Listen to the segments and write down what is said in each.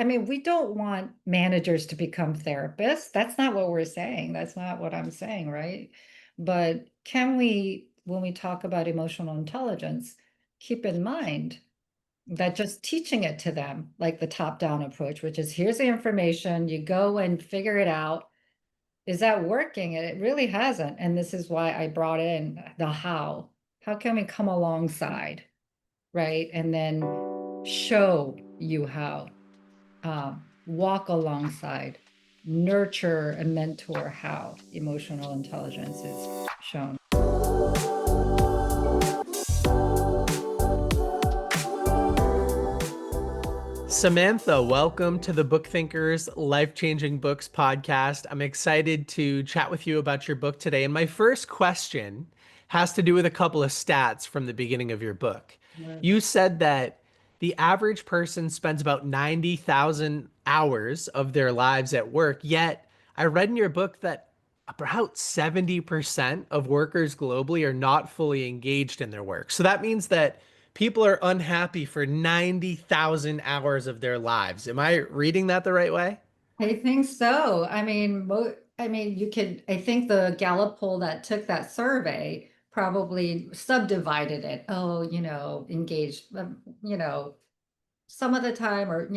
I mean, we don't want managers to become therapists. That's not what we're saying. That's not what I'm saying, right? But can we, when we talk about emotional intelligence, keep in mind that just teaching it to them, like the top-down approach, which is here's the information, you go and figure it out. Is that working? And it really hasn't. And this is why I brought in the how. How can we come alongside, right? And then show you how, walk alongside, nurture and mentor how emotional intelligence is shown. Samantha, welcome to the Book Thinkers Life Changing Books podcast. I'm excited to chat with you about your book today. And my first question has to do with a couple of stats from the beginning of your book. Right. You said that the average person spends about 90,000 hours of their lives at work, yet I read in your book that about 70% of workers globally are not fully engaged in their work. So that means that people are unhappy for 90,000 hours of their lives. Am I reading that the right way? I think so. I mean, you could, I think the Gallup poll that took that survey probably subdivided it. Oh, engaged, some of the time, or,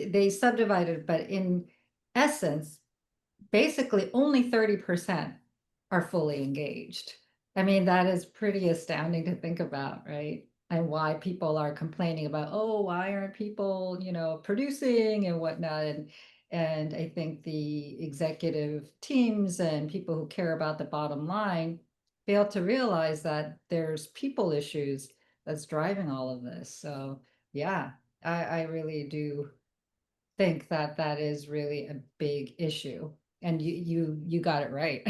they subdivided, but in essence, basically only 30% are fully engaged. I mean, that is pretty astounding to think about, right? And why people are complaining about, oh, why aren't people, producing and whatnot? And I think the executive teams and people who care about the bottom line fail to realize that there's people issues that's driving all of this. So yeah, I really do think that that is really a big issue. And you got it right.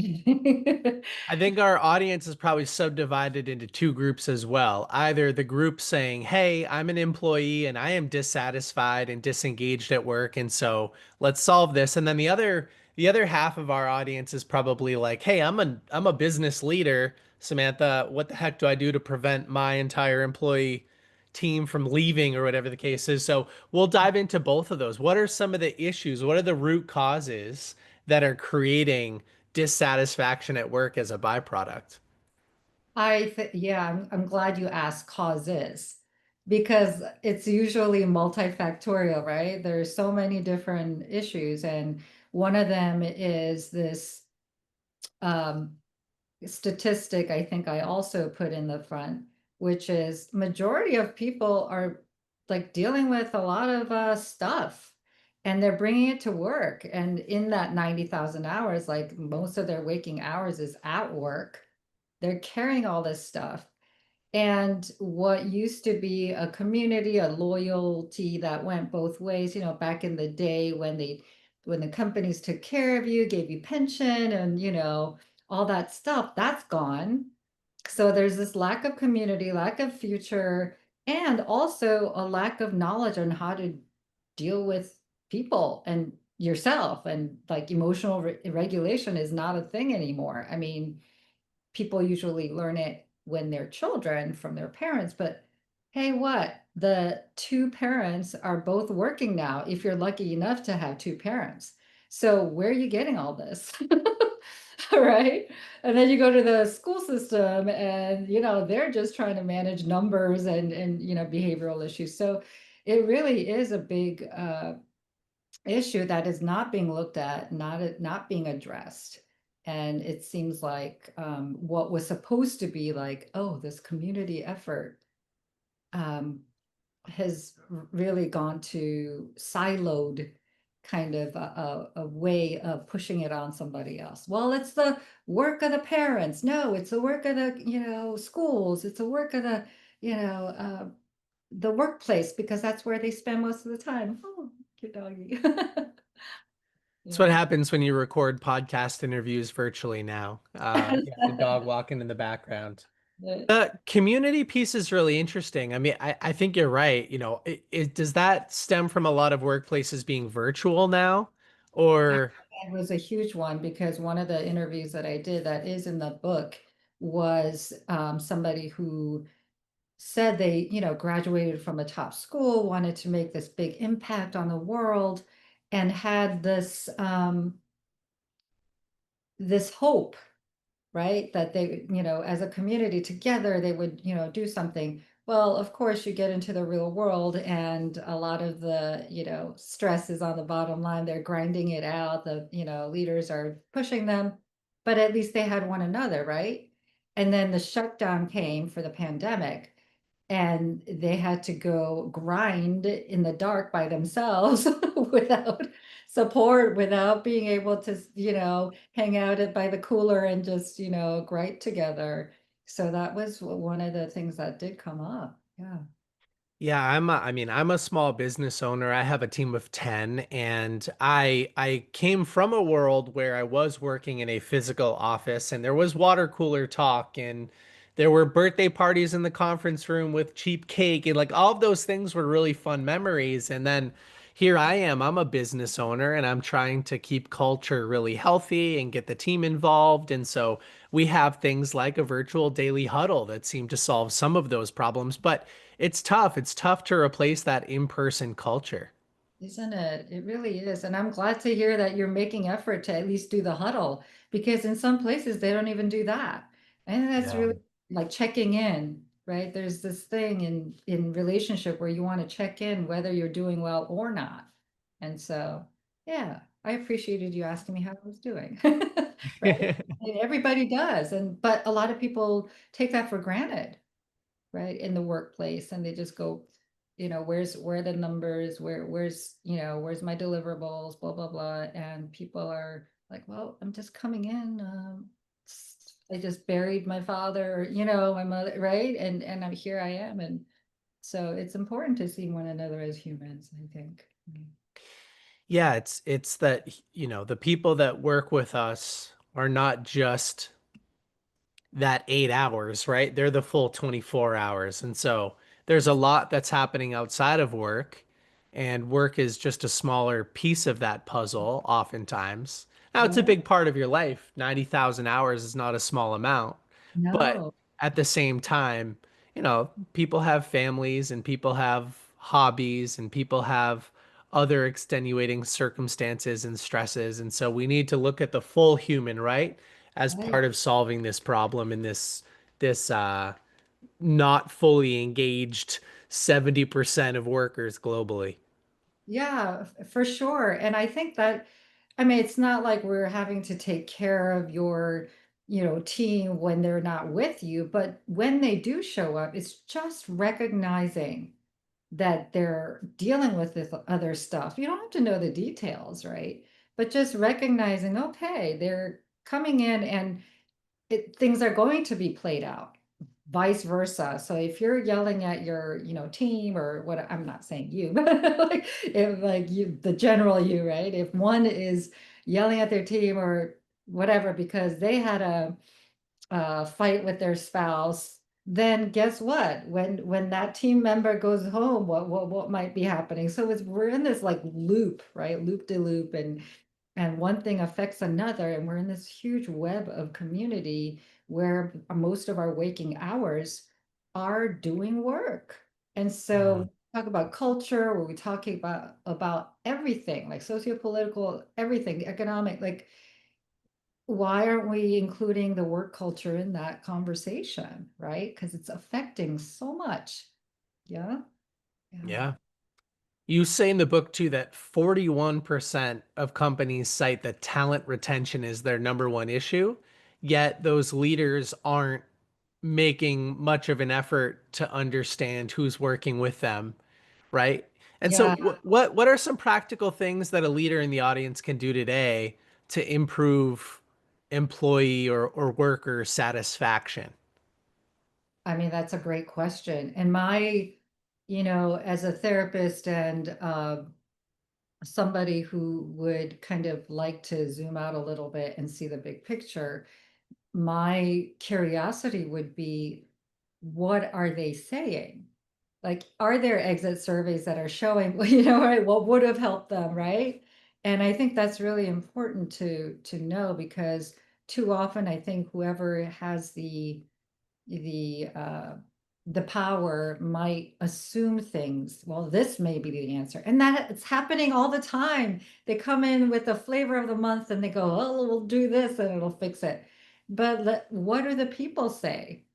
I think our audience is probably subdivided into two groups as well. Either the group saying, "Hey, I'm an employee and I am dissatisfied and disengaged at work, and so let's solve this." And then the other half of our audience is probably like, "Hey, I'm a business leader, Samantha. What the heck do I do to prevent my entire employee team from leaving or whatever the case is?" So we'll dive into both of those. What are some of the issues? What are the root causes that are creating dissatisfaction at work as a byproduct? Yeah, I'm glad you asked causes because it's usually multifactorial, right? There's so many different issues, and one of them is this um, statistic I think I also put in the front, which is majority of people are like dealing with a lot of stuff and they're bringing it to work. And in that 90,000 hours, like most of their waking hours is at work. They're carrying all this stuff. And what used to be a community, a loyalty that went both ways, back in the day when the companies took care of you, gave you pension and, all that stuff, that's gone. So there's this lack of community, lack of future, and also a lack of knowledge on how to deal with people and yourself. And like emotional regulation is not a thing anymore. I mean, people usually learn it when they're children from their parents, but hey, what? The two parents are both working now, if you're lucky enough to have two parents. So where are you getting all this? Right? And then you go to the school system and they're just trying to manage numbers and behavioral issues. So it really is a big issue that is not being looked at, not being addressed. And it seems like what was supposed to be like, oh, this community effort um, has really gone to siloed kind of a way of pushing it on somebody else. Well, it's the work of the parents. No, it's the work of the, schools. It's the work of the workplace because that's where they spend most of the time. Oh, cute doggy. It's what Yeah. happens when you record podcast interviews virtually now. You have the dog walking in the background. The community piece is really interesting. I mean, I think you're right. Does that stem from a lot of workplaces being virtual now? Or It was a huge one because one of the interviews that I did that is in the book was somebody who said they, graduated from a top school, wanted to make this big impact on the world, and had this hope, right? That they, as a community together, they would, do something. Well, of course, you get into the real world, and a lot of the, stress is on the bottom line. They're grinding it out. The, leaders are pushing them, but at least they had one another, right? And then the shutdown came for the pandemic, and they had to go grind in the dark by themselves without support, without being able to, hang out by the cooler and just, gripe together. So that was one of the things that did come up. Yeah. Yeah, I mean, I'm a small business owner. I have a team of 10 and I came from a world where I was working in a physical office and there was water cooler talk and there were birthday parties in the conference room with cheap cake and like all of those things were really fun memories. And then here I am, I'm a business owner and I'm trying to keep culture really healthy and get the team involved. And so we have things like a virtual daily huddle that seem to solve some of those problems, but it's tough. It's tough to replace that in-person culture. Isn't it? It really is. And I'm glad to hear that you're making effort to at least do the huddle, because in some places they don't even do that. And that's Yeah. really like checking in, right? There's this thing in relationship where you want to check in whether you're doing well or not. And so, yeah, I appreciated you asking me how I was doing. Right? And everybody does. And but a lot of people take that for granted, right, in the workplace, and they just go, where are the numbers, where's my deliverables, blah blah blah, and people are like, well, I'm just coming in, I just buried my father, my mother, right, and here I am. And so it's important to see one another as humans, I think. Yeah, it's that, the people that work with us are not just that 8 hours, right? They're the full 24 hours. And so there's a lot that's happening outside of work, and work is just a smaller piece of that puzzle, oftentimes. Now, it's a Yeah, big part of your life. 90,000 hours is not a small amount. But no, at the same time, people have families and people have hobbies and people have other extenuating circumstances and stresses. And so we need to look at the full human, right? As right. part of solving this problem in this not fully engaged 70% of workers globally. Yeah, for sure. And I think that, I mean, it's not like we're having to take care of your, team when they're not with you, but when they do show up, it's just recognizing that they're dealing with this other stuff. You don't have to know the details, right? But just recognizing, okay, they're coming in, and things are going to be played out, vice versa. So if you're yelling at your, team, or what, I'm not saying you, but like if like you, the general you, right? If one is yelling at their team or whatever because they had a fight with their spouse, then guess what? When that team member goes home, what might be happening? So we're in this like loop, right? Loop de loop, and one thing affects another, and we're in this huge web of community where most of our waking hours are doing work. And Mm. so talk about culture, where we talking about everything, like sociopolitical, everything, economic, like why aren't we including the work culture in that conversation, right? Because it's affecting so much. Yeah. Yeah. Yeah. You say in the book too that 41% of companies cite that talent retention is their number one issue, yet those leaders aren't making much of an effort to understand who's working with them, right? And so Yeah. what are some practical things that a leader in the audience can do today to improve employee or worker satisfaction? I mean, that's a great question. And as a therapist and somebody who would kind of like to zoom out a little bit and see the big picture, my curiosity would be, what are they saying? Like, are there exit surveys that are showing, right, what would have helped them, right? And I think that's really important to know, because too often I think whoever has the the power might assume things. Well, this may be the answer. And that it's happening all the time. They come in with the flavor of the month and they go, oh, we'll do this and it'll fix it. But what do the people say?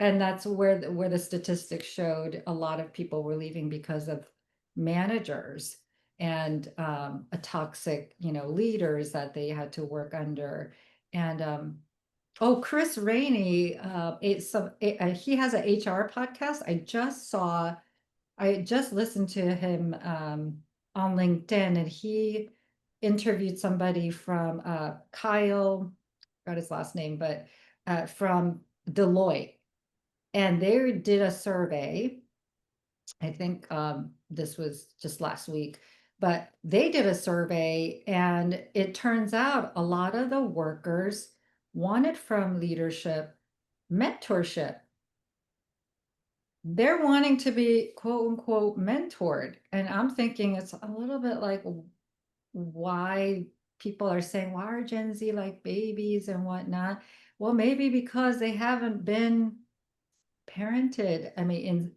And that's where the statistics showed a lot of people were leaving because of managers and a toxic, leaders that they had to work under. And oh, Chris Rainey, he has an HR podcast. I just listened to him on LinkedIn, and he interviewed somebody from Kyle, got his last name, but from Deloitte, and they did a survey. I think this was just last week, but they did a survey, and it turns out a lot of the workers wanted from leadership mentorship. They're wanting to be quote unquote mentored. And I'm thinking it's a little bit like why people are saying, why are Gen Z like babies and whatnot? Well, maybe because they haven't been parented, I mean,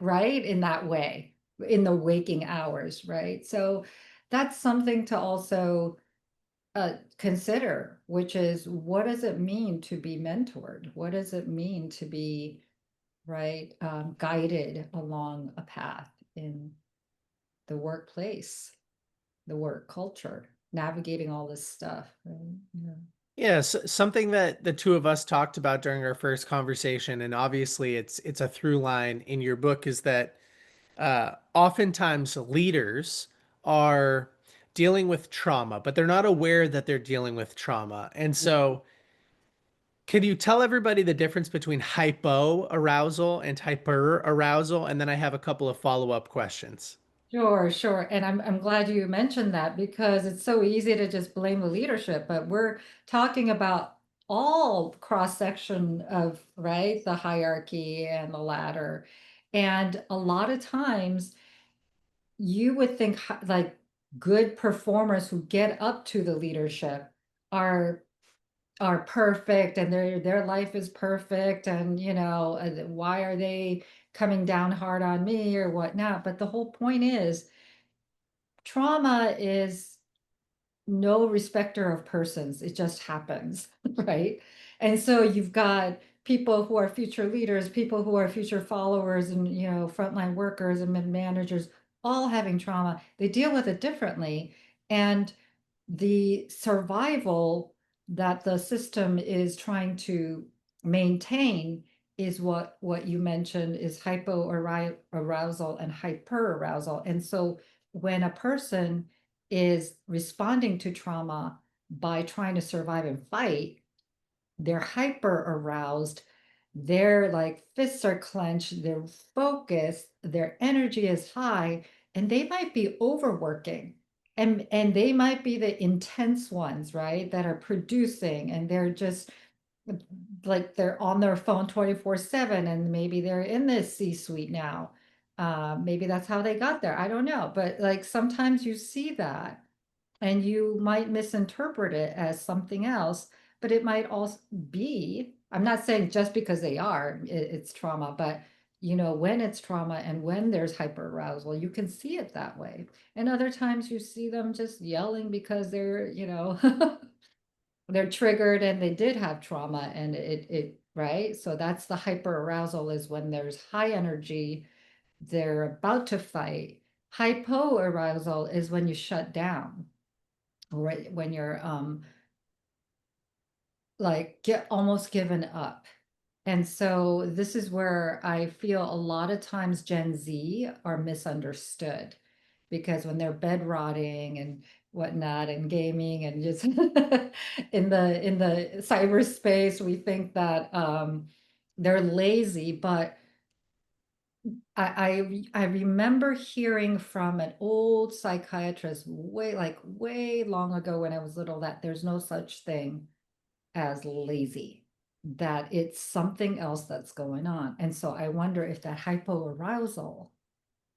right, in that way, in the waking hours, right? So that's something to also consider, which is what does it mean to be mentored? What does it mean to be, right, guided along a path in the workplace, the work culture, navigating all this stuff, right? Yeah. Yes, something that the two of us talked about during our first conversation, and obviously it's a through line in your book, is that oftentimes leaders are dealing with trauma, but they're not aware that they're dealing with trauma. And so, can you tell everybody the difference between hypo arousal and hyper arousal? And then I have a couple of follow-up questions. Sure, sure. And I'm glad you mentioned that because it's so easy to just blame the leadership, but we're talking about all cross section of, right, the hierarchy and the ladder. And a lot of times you would think like good performers who get up to the leadership are are perfect and their life is perfect and why are they coming down hard on me or whatnot. But the whole point is trauma is no respecter of persons. It just happens, right? And so you've got people who are future leaders, people who are future followers, and frontline workers and managers all having trauma. They deal with it differently. And the survival that the system is trying to maintain is what you mentioned is hypo-arousal and hyper-arousal. And so when a person is responding to trauma by trying to survive and fight, they're hyper aroused. Their like fists are clenched, they're focused, their energy is high, and they might be overworking. And they might be the intense ones, right? That are producing and they're just like they're on their phone 24/7 and maybe they're in this C-suite now. Maybe that's how they got there. I don't know. But like sometimes you see that and you might misinterpret it as something else, but it might also be, I'm not saying just because they are, it's trauma, but when it's trauma and when there's hyperarousal, you can see it that way. And other times you see them just yelling because they're, they're triggered and they did have trauma and right? So that's the hyperarousal is when there's high energy, they're about to fight. Hypoarousal is when you shut down, right, when you're like get almost given up. And so this is where I feel a lot of times Gen Z are misunderstood because when they're bed rotting and whatnot and gaming and just in the cyberspace, we think that they're lazy, but I remember hearing from an old psychiatrist way long ago when I was little that there's no such thing as lazy, that it's something else that's going on. And so I wonder if that hypoarousal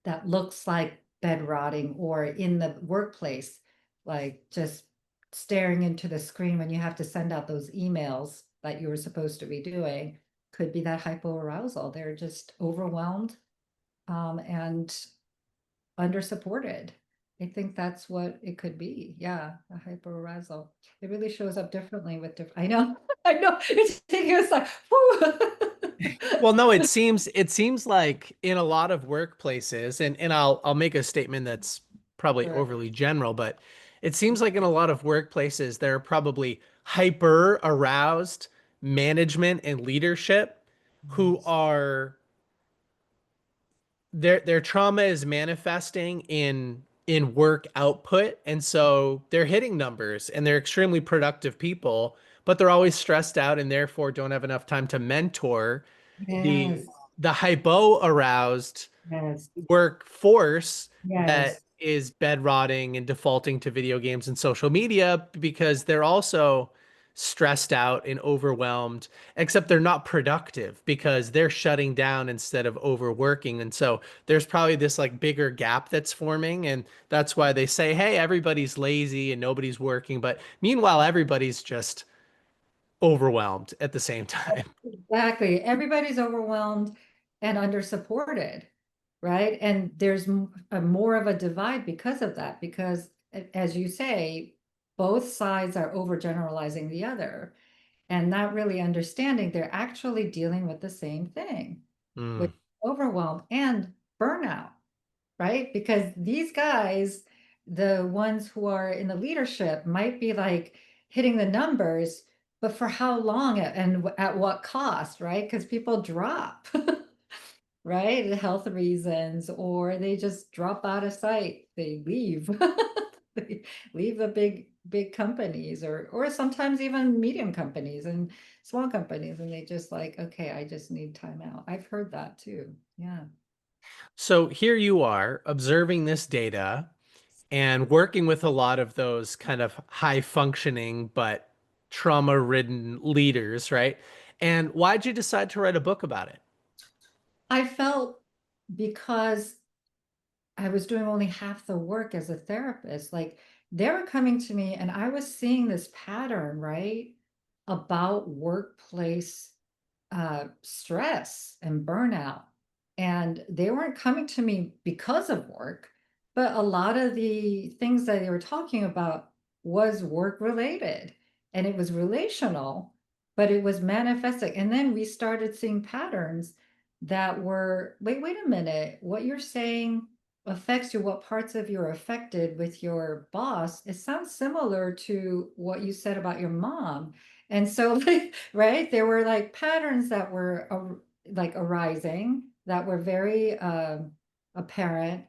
that looks like bed rotting or in the workplace, like just staring into the screen when you have to send out those emails that you were supposed to be doing, could be that hypoarousal. They're just overwhelmed and under-supported. I think that's what it could be. Yeah, a hyperarousal. It really shows up differently with different. I know, I know. It's taking us like, Well, whew. no, it seems like in a lot of workplaces, and I'll make a statement that's probably Sure. overly general, but it seems like in a lot of workplaces there are probably hyper aroused management and leadership who Yes. are their trauma is manifesting in work output, and so they're hitting numbers and they're extremely productive people, but they're always stressed out and therefore don't have enough time to mentor the Yes. the hypo aroused Yes. workforce that Yes. is bed rotting and defaulting to video games and social media because they're also stressed out and overwhelmed, except they're not productive because they're shutting down instead of overworking. And so there's probably this like bigger gap that's forming. And that's why they say, hey, everybody's lazy and nobody's working. But meanwhile, everybody's just overwhelmed at the same time. Exactly. Everybody's overwhelmed and under-supported, right? And there's more of a divide because of that, because as you say, both sides are overgeneralizing the other and not really understanding they're actually dealing with the same thing, with Mm. overwhelm and burnout, right? Because these guys, the ones who are in the leadership, might be like hitting the numbers, but for how long and at what cost, right? Because people drop, right? Health reasons, or they just drop out of sight. They leave. They leave the big companies, or sometimes even medium companies and small companies, and they just like, okay, I just need time out. I've heard that too. Yeah. So here you are observing this data and working with a lot of those kind of high functioning but trauma ridden leaders, right? And why'd you decide to write a book about it? I felt because I was doing only half the work as a therapist, like they were coming to me and I was seeing this pattern, right? About workplace stress and burnout. And they weren't coming to me because of work, but a lot of the things that they were talking about was work related and it was relational, but it was manifesting. And then we started seeing patterns that were, wait a minute, what you're saying affects you, what parts of you are affected with your boss. It sounds similar to what you said about your mom. And so, like, right, there were like patterns that were like arising that were very apparent,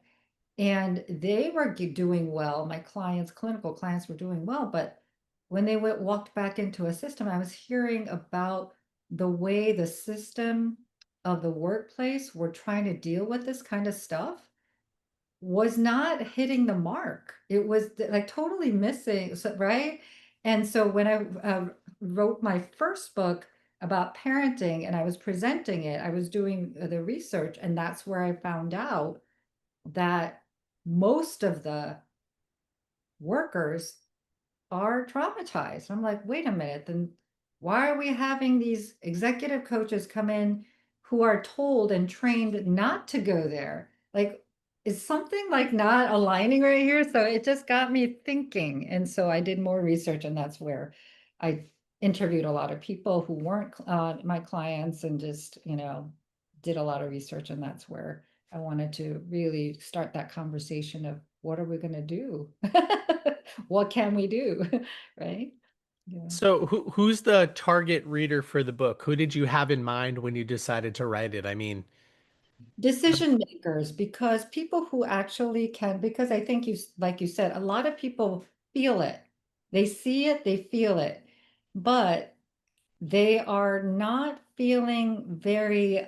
and they were doing well. My clients, clinical clients, were doing well, but when they walked back into a system, I was hearing about the way the system of the workplace were trying to deal with this kind of stuff was not hitting the mark. It was like totally missing, so, right? And so when I wrote my first book about parenting and I was presenting it, I was doing the research, and that's where I found out that most of the workers are traumatized. I'm like, wait a minute, then why are we having these executive coaches come in who are told and trained not to go there? Like, is something like not aligning right here? So it just got me thinking. And so I did more research, and that's where I interviewed a lot of people who weren't my clients and just, did a lot of research. And that's where I wanted to really start that conversation of what are we going to do? What can we do? Right? Yeah. So who's the target reader for the book? Who did you have in mind when you decided to write it? I mean, Decision makers, because people who actually can, because I think like you said, a lot of people feel it. They see it, they feel it, but they are not feeling very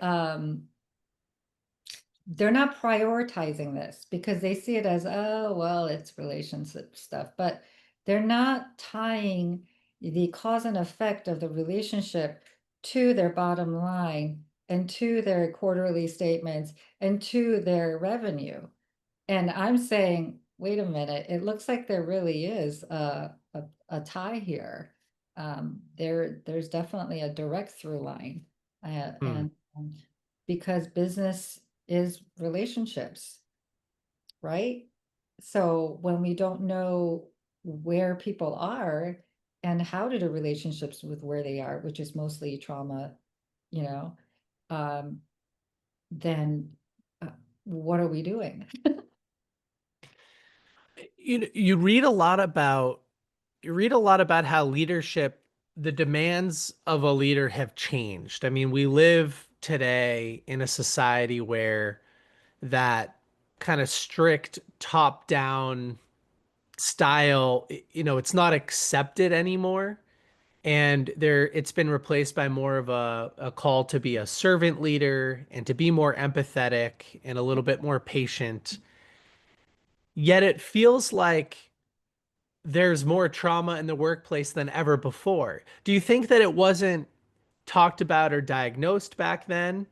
they're not prioritizing this because they see it as, oh, well, it's relationship stuff, but they're not tying the cause and effect of the relationship to their bottom line and to their quarterly statements and to their revenue. And I'm saying, wait a minute, it looks like there really is a tie here. There's definitely a direct through line. Hmm. And because business is relationships, right? So when we don't know where people are and how to do relationships with where they are, which is mostly trauma, you know, um, then uh, what are we doing? You read a lot about how leadership, the demands of a leader have changed. I mean, we live today in a society where that kind of strict top-down style, it's not accepted anymore. And it's been replaced by more of a call to be a servant leader and to be more empathetic and a little bit more patient. Yet it feels like there's more trauma in the workplace than ever before. Do you think that it wasn't talked about or diagnosed back then,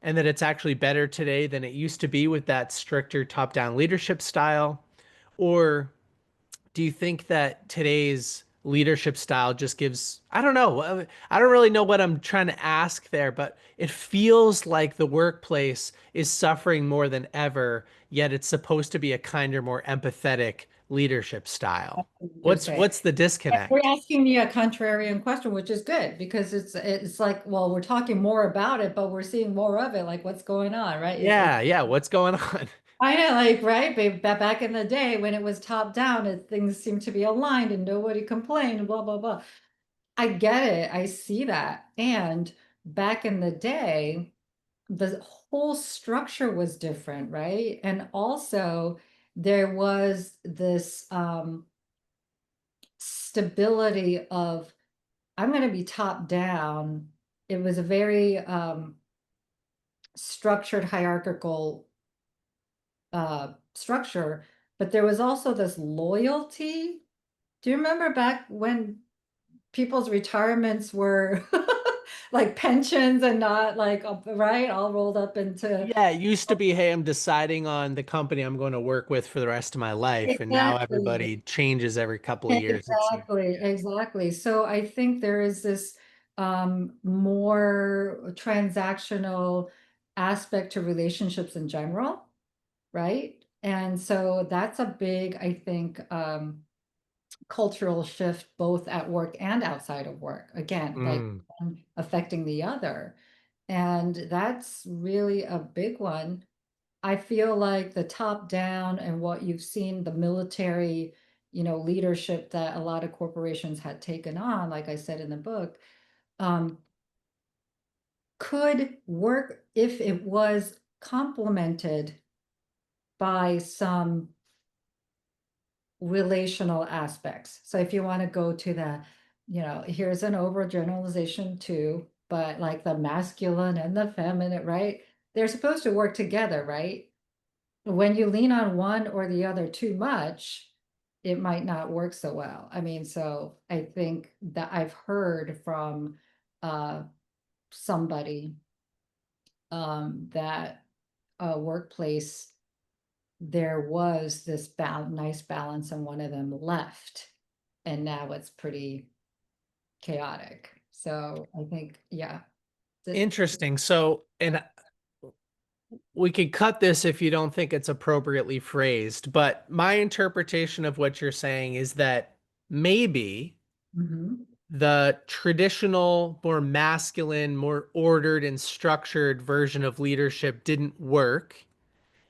and that it's actually better today than it used to be with that stricter top-down leadership style? Or do you think that today's leadership style just gives, I don't know, I don't really know what I'm trying to ask there, but it feels like the workplace is suffering more than ever, yet it's supposed to be a kinder, more empathetic leadership style. You're What's saying. what's the You're disconnect? asking me a contrarian question, which is good because it's like, well, we're talking more about it, but we're seeing more of it. Like, what's going on, right? Yeah, yeah, what's going on? I know, like, right, babe, back in the day when it was top down, things seemed to be aligned and nobody complained, and blah, blah, blah. I get it. I see that. And back in the day, the whole structure was different, right? And also there was this stability of I'm going to be top down. It was a very structured hierarchical structure, but there was also this loyalty. Do you remember back when people's retirements were like pensions and not like, right, all rolled up into Yeah, it used to be, hey, I'm deciding on the company I'm going to work with for the rest of my life, and now exactly, everybody changes every couple of years, it seems. exactly. So I think there is this more transactional aspect to relationships in general, right? And so that's a big, I think, cultural shift both at work and outside of work. Again, like Mm. one affecting the other. And that's really a big one. I feel like the top down and what you've seen, the military, leadership that a lot of corporations had taken on, like I said in the book, um, could work if it was complemented by some relational aspects. So if you want to go to the, here's an overgeneralization too, but like the masculine and the feminine, right? They're supposed to work together, right? When you lean on one or the other too much, it might not work so well. I mean, so I think that I've heard from uh, somebody that a workplace there was this nice balance and one of them left and now it's pretty chaotic. So I think, yeah, that Interesting. So, and we could cut this if you don't think it's appropriately phrased, but my interpretation of what you're saying is that maybe mhm. the traditional, more masculine, more ordered and structured version of leadership didn't work.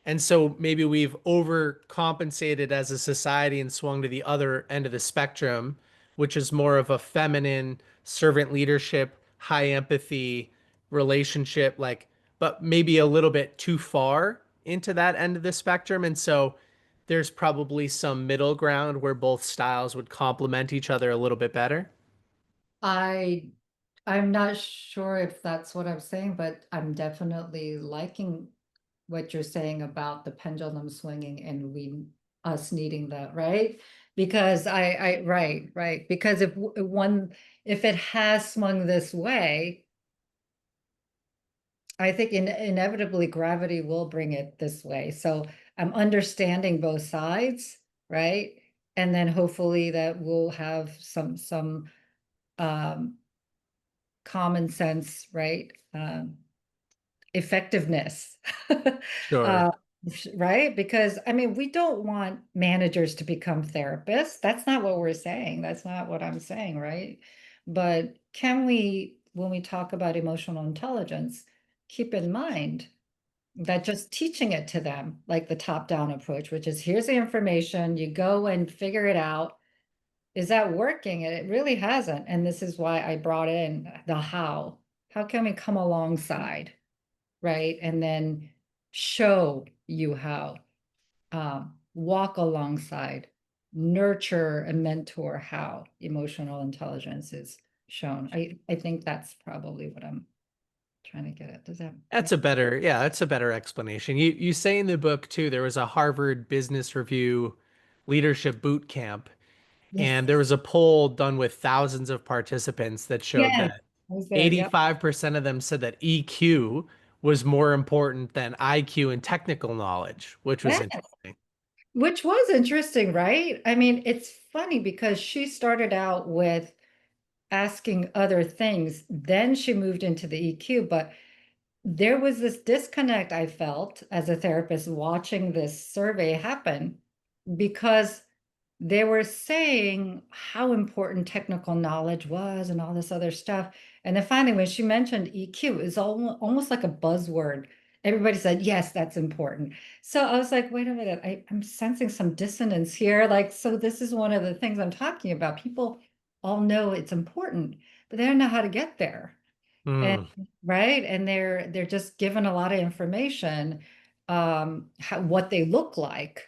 And so maybe we've overcompensated as a society and swung to the other end of the spectrum, which is more of a feminine servant leadership, high empathy relationship, like, but maybe a little bit too far into that end of the spectrum. And so there's probably some middle ground where both styles would complement each other a little bit better. I I'm not sure if that's what I'm saying, but I'm definitely liking what you're saying about the pendulum swinging and we us needing that, right? Because right. Because if it has swung this way, I think inevitably gravity will bring it this way. So I'm understanding both sides, right? And then hopefully that will have some um common sense, right? Effectiveness. Sure. Uh, right? Because I mean, we don't want managers to become therapists. That's not what we're saying. That's not what I'm saying, right? But can we, when we talk about emotional intelligence, keep in mind that just teaching it to them, like the top-down approach, which is here's the information, you go and figure it out. Is that working? And it really hasn't. And this is why I brought in the how. How can we come alongside? Right? And then show you how, walk alongside, nurture and mentor how emotional intelligence is shown. I think that's probably what I'm trying to get at. Does that That's make a better, yeah, that's a better explanation. You say in the book too, there was a Harvard Business Review leadership boot camp, and there Yes. was a poll done with thousands of participants that showed Yes. that I was there. Yep. 85% of them said that EQ was more important than IQ and technical knowledge, which was Yes. interesting. Which was interesting, right? I mean, it's funny because she started out with asking other things, then she moved into the EQ, but there was this disconnect I felt as a therapist watching this survey happen because they were saying how important technical knowledge was and all this other stuff. And then finally, when she mentioned EQ, it was almost like a buzzword. Everybody said, yes, that's important. So I was like, wait a minute, I'm sensing some dissonance here. Like, so this is one of the things I'm talking about. People all know it's important, but they don't know how to get there. And Hmm. right. And they're just given a lot of information, what they look like.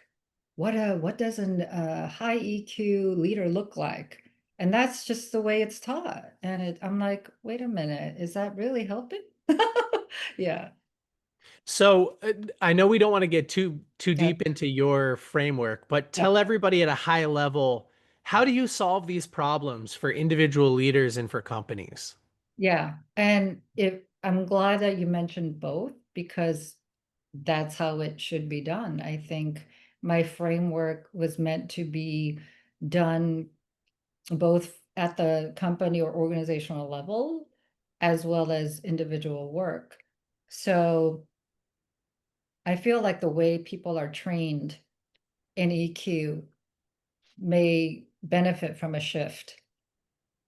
What does an high EQ leader look like? And that's just the way it's taught. And I'm like, wait a minute, is that really helping? Yeah. So I know we don't want to get too Yeah. deep into your framework, but Yeah. tell everybody at a high level, how do you solve these problems for individual leaders and for companies? Yeah. And if I'm glad that you mentioned both because that's how it should be done. I think my framework was meant to be done both at the company or organizational level as well as individual work. So I feel like the way people are trained in EQ may benefit from a shift.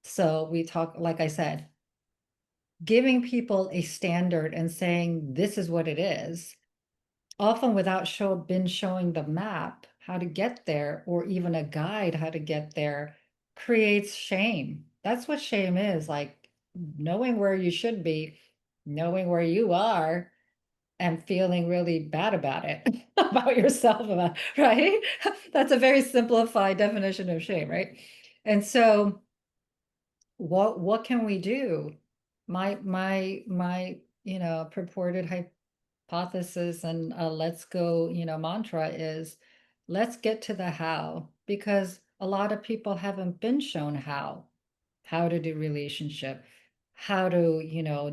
So we talk, like I said, giving people a standard and saying this is what it is, often without been showing the map how to get there or even a guide how to get there, creates shame. That's what shame is, like knowing where you should be, knowing where you are, and feeling really bad about it, about yourself, about, right? That's a very simplified definition of shame, right? And so what can we do? My purported hypothesis and let's go, mantra is let's get to the how because a lot of people haven't been shown how to do relationship, how to,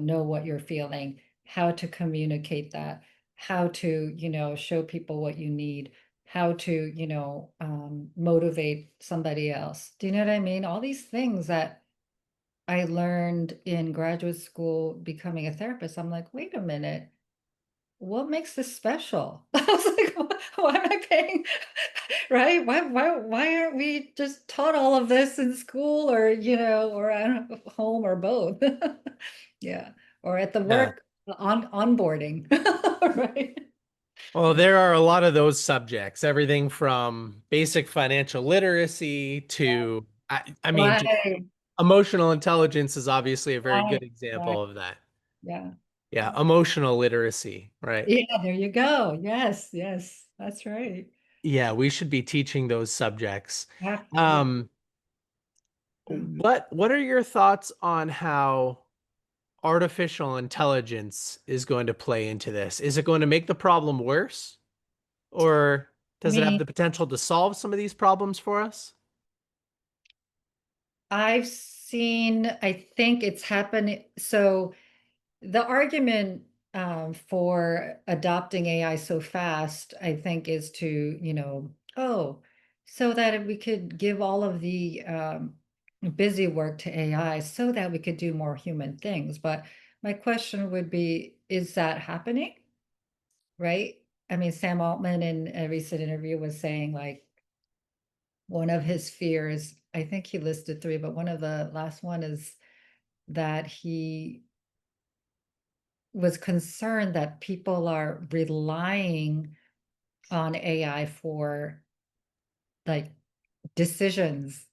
know what you're feeling, how to communicate that, how to, show people what you need, how to, motivate somebody else. Do you know what I mean? All these things that I learned in graduate school becoming a therapist. I'm like, wait a minute, what makes this special? I was like, why am I paying? Right? Why aren't we just taught all of this in school or, or I don't know, home or both? Yeah. Or at the Yeah. work onboarding. Right. Well, there are a lot of those subjects, everything from basic financial literacy to, I mean, just Right. emotional intelligence is obviously a very Right. good Right. example of that. Yeah. Yeah, emotional literacy, right? Yeah, there you go. Yes, yes, that's right. Yeah, we should be teaching those subjects. Have to, yeah. Um, what are your thoughts on how artificial intelligence is going to play into this? Is it going to make the problem worse, or I does it have mean, the potential to solve some of these problems for us? I think it's happening. So the argument for adopting AI so fast, I think, is to, oh, so that we could give all of the busy work to AI so that we could do more human things. But my question would be, is that happening? Right? I mean, Sam Altman in a recent interview was saying like one of his fears, I think he listed three, but one of the last one is that he was concerned that people are relying on AI for like decisions,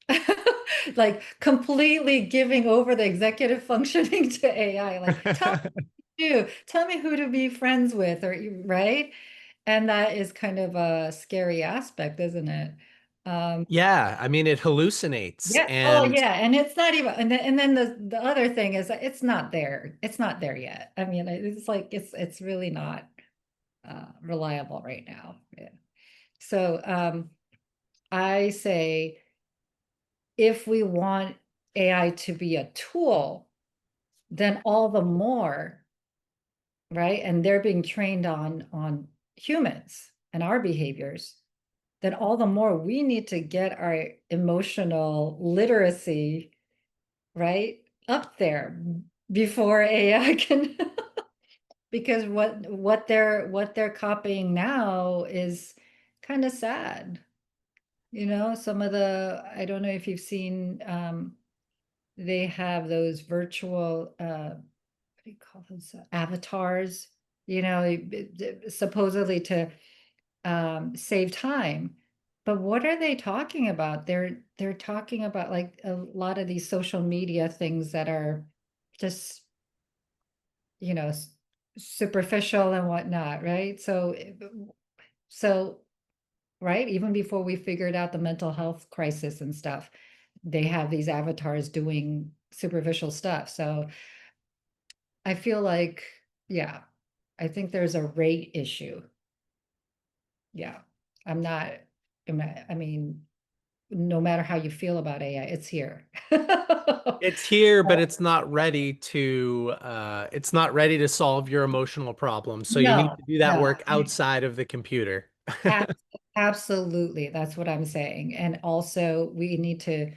like completely giving over the executive functioning to AI. Like, tell me who to be friends with, or right? And that is kind of a scary aspect, isn't it? Yeah, I mean, it hallucinates. Yeah. Oh, And yeah. And it's not even, and then the other thing is that it's not there. It's not there yet. I mean, it's like it's really not reliable right now. Yeah. So I say if we want AI to be a tool, then all the more, right? And they're being trained on humans and our behaviors, then all the more we need to get our emotional literacy, right, up there before AI can because what they're copying now is kind of sad. You know, some of the I don't know if you've seen they have those virtual what do you call those avatars, you know, supposedly to save time. But what are they talking about? They're talking about like a lot of these social media things that are just, you know, superficial and whatnot, right? So right, even before we figured out the mental health crisis and stuff, they have these avatars doing superficial stuff. So I feel like, yeah, I think there's a rate issue. Yeah. I'm not, I mean, no matter how you feel about AI, it's here. it's here, but it's not ready to solve your emotional problems. So you need No, to do that no, work outside of the computer. ab- absolutely. That's what I'm saying. And also, we need to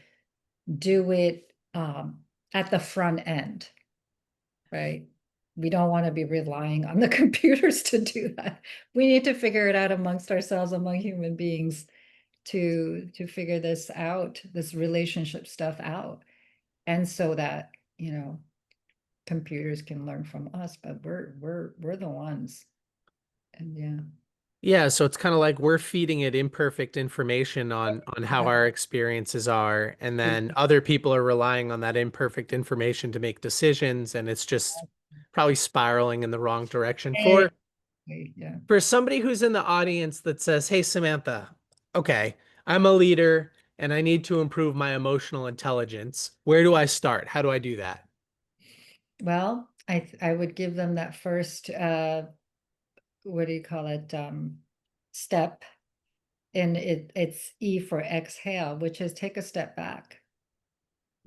do it at the front end, right? We don't want to be relying on the computers to do that. We need to figure it out amongst ourselves, among human beings, to figure this out, this relationship stuff out. And so that, you know, computers can learn from us, but we're the ones. And yeah. Yeah, so it's kind of like we're feeding it imperfect information on how Yeah. our experiences are, and then other people are relying on that imperfect information to make decisions, and it's just probably spiraling in the wrong direction. Exactly. Yeah. For somebody who's in the audience that says, "Hey Samantha, okay, I'm a leader and I need to improve my emotional intelligence. Where do I start? How do I do that?" Well, I would give them that first what do you call it? Step. And it's E for exhale, which is take a step back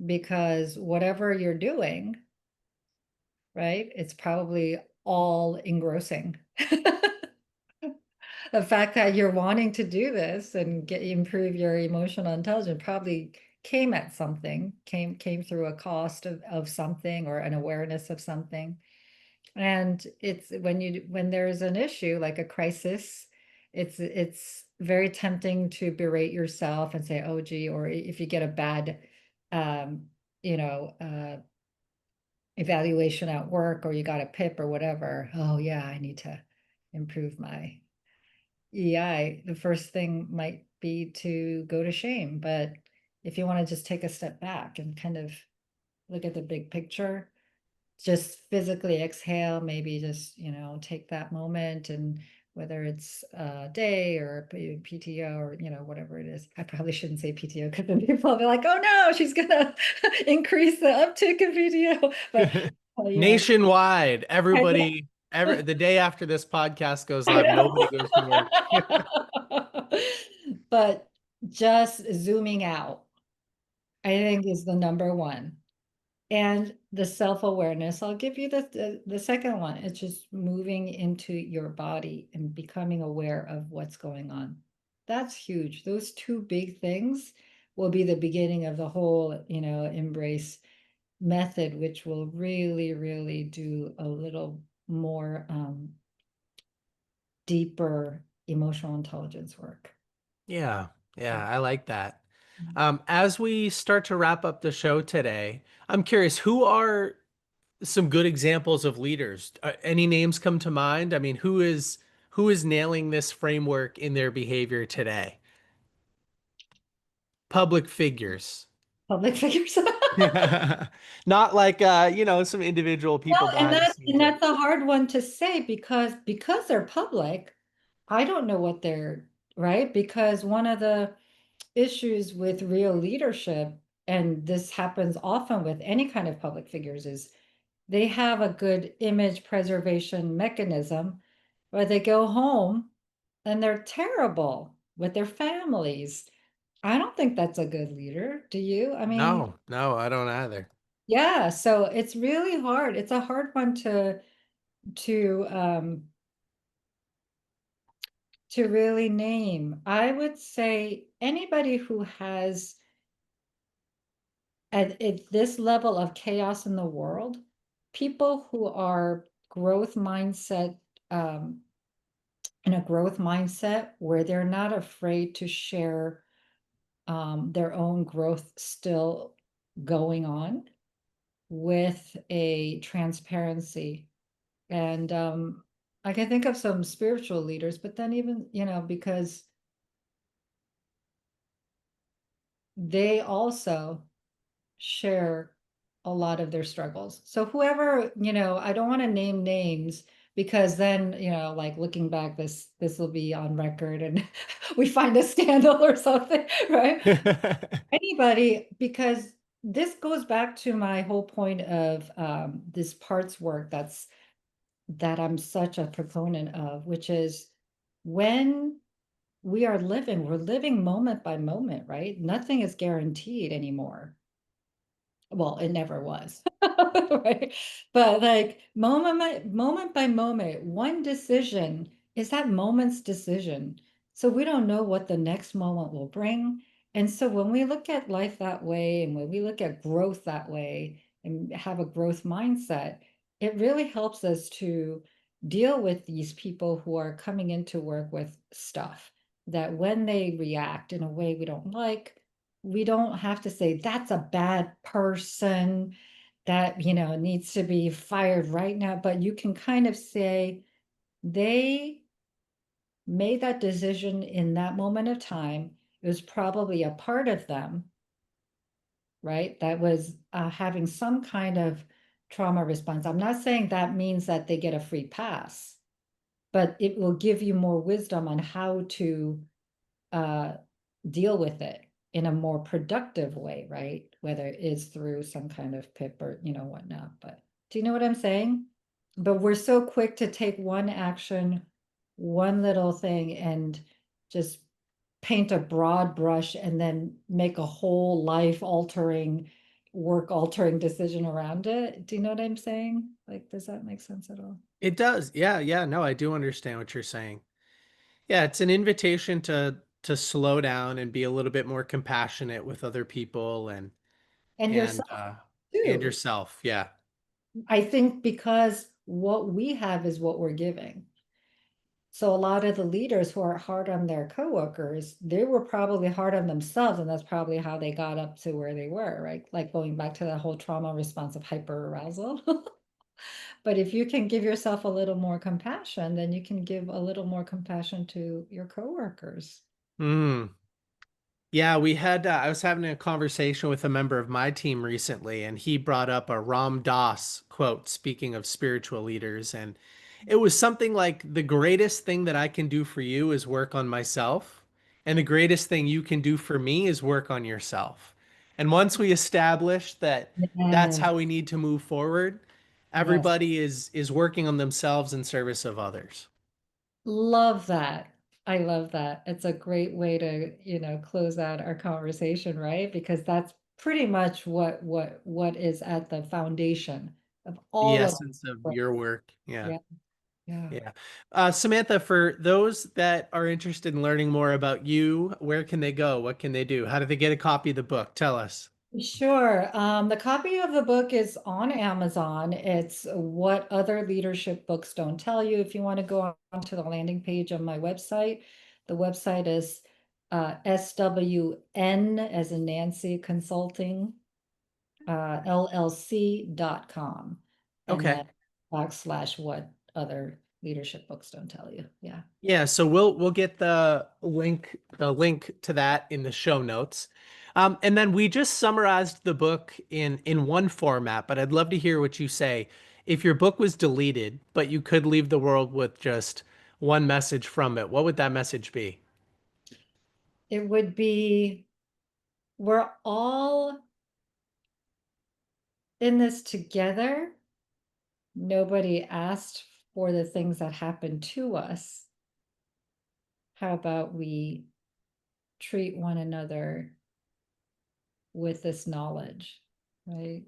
because whatever you're doing, right? It's probably all engrossing. The fact that you're wanting to do this and improve your emotional intelligence probably came at something, came through a cost of something or an awareness of something. And it's when there's an issue like a crisis, it's very tempting to berate yourself and say, oh gee, or if you get a bad um, you know, evaluation at work or you got a PIP or whatever, oh yeah, I need to improve my EI. The first thing might be to go to shame, but if you want to just take a step back and kind of look at the big picture, just physically exhale, maybe just, you know, take that moment and whether it's a day or PTO or, you know, whatever it is. I probably shouldn't say PTO because then people will be like, oh no, she's gonna increase the uptick in PTO. But you know, Nationwide, yeah, the day after this podcast goes I live, nobody goes to work. know. But just zooming out, I think is the number one. And the self-awareness, I'll give you the second one. It's just moving into your body and becoming aware of what's going on. That's huge. Those two big things will be the beginning of the whole, embrace method, which will really, really do a little more deeper emotional intelligence work. Yeah, Yeah. yeah, I like that. As we start to wrap up the show today, I'm curious, who are some good examples of leaders? Any names come to mind? I mean, who is nailing this framework in their behavior today? Public figures. Public figures. Not like some individual people Well, and behind the that scenes. and that's a hard one to say because they're public. I don't know what they're right because one of the issues with real leadership, and this happens often with any kind of public figures, is they have a good image preservation mechanism, but they go home and they're terrible with their families. I don't think that's a good leader. Do you? I mean, No, no, I don't either. yeah, so it's really hard. It's a hard one to to really name. I would say anybody who has at this level of chaos in the world, people who are growth mindset, um, in a growth mindset where they're not afraid to share their own growth still going on with a transparency. And I can think of some spiritual leaders, but then even, because they also share a lot of their struggles. So whoever, I don't want to name names because then, like looking back, this will be on record and we find a scandal or something, right? Anybody, because this goes back to my whole point of this parts work that I'm such a proponent of, which is when we're living moment by moment, right? Nothing is guaranteed anymore. Well, it never was, right? But like moment by moment, one decision is that moment's decision. So we don't know what the next moment will bring. And so when we look at life that way, and when we look at growth that way, and have a growth mindset, it really helps us to deal with these people who are coming into work with stuff that when they react in a way we don't like, we don't have to say that's a bad person that needs to be fired right now, but you can kind of say they made that decision in that moment of time. It was probably a part of them, right, that was having some kind of trauma response. I'm not saying that means that they get a free pass, but it will give you more wisdom on how to uh, deal with it in a more productive way, right? Whether it is through some kind of PIP or, whatnot. But do you know what I'm saying? But we're so quick to take one action, one little thing, and just paint a broad brush and then make a whole life altering, work altering decision around it. Do you know what I'm saying? Like, does that make sense at all? It does. Yeah, yeah. No, I do understand what you're saying. Yeah, it's an invitation to slow down and be a little bit more compassionate with other people And and yourself uh and too. yourself. Yeah. I think because what we have is what we're giving. So a lot of the leaders who are hard on their coworkers, they were probably hard on themselves, and that's probably how they got up to where they were, right? Like going back to that whole trauma response of hyper-arousal. But if you can give yourself a little more compassion, then you can give a little more compassion to your coworkers. Mm. Yeah, I was having a conversation with a member of my team recently, and he brought up a Ram Dass quote, speaking of spiritual leaders. And it was something like, the greatest thing that I can do for you is work on myself. And the greatest thing you can do for me is work on yourself. And once we establish that that's Yes, how we need to move forward, yes. everybody is working on themselves in service of others. Love that. I love that. It's a great way to, close out our conversation, right? Because that's pretty much what is at the foundation of The all of essence of our your work. Yeah. work. Yeah. Yeah. Samantha, for those that are interested in learning more about you, where can they go? What can they do? How do they get a copy of the book? Tell us. Sure. The copy of the book is on Amazon. It's What Other Leadership Books Don't Tell You. If you want to go on to the landing page of my website, the website is SWN as in Nancy Consulting, LLC.com. And Okay. then backslash what other leadership books don't tell you. Yeah. Yeah, so we'll get the link to that in the show notes. And then we just summarized the book in one format, but I'd love to hear what you say. If your book was deleted, but you could leave the world with just one message from it, what would that message be? It would be we're all in this together. Nobody asked for the things that happened to us. How about we treat one another with this knowledge, right?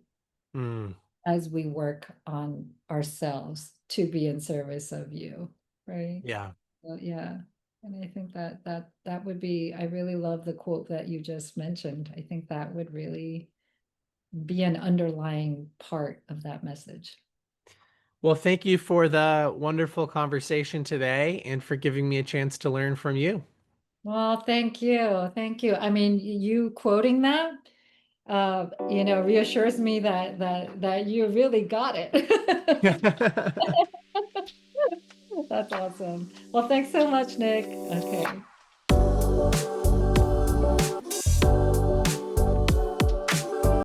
Hmm. As we work on ourselves to be in service of you, right? Yeah. Well, yeah. And I think that would be, I really love the quote that you just mentioned. I think that would really be an underlying part of that message. Well, thank you for the wonderful conversation today and for giving me a chance to learn from you. Well, thank you. Thank you. I mean, you quoting that, reassures me that you really got it. That's awesome. Well, thanks so much, Nick. Okay.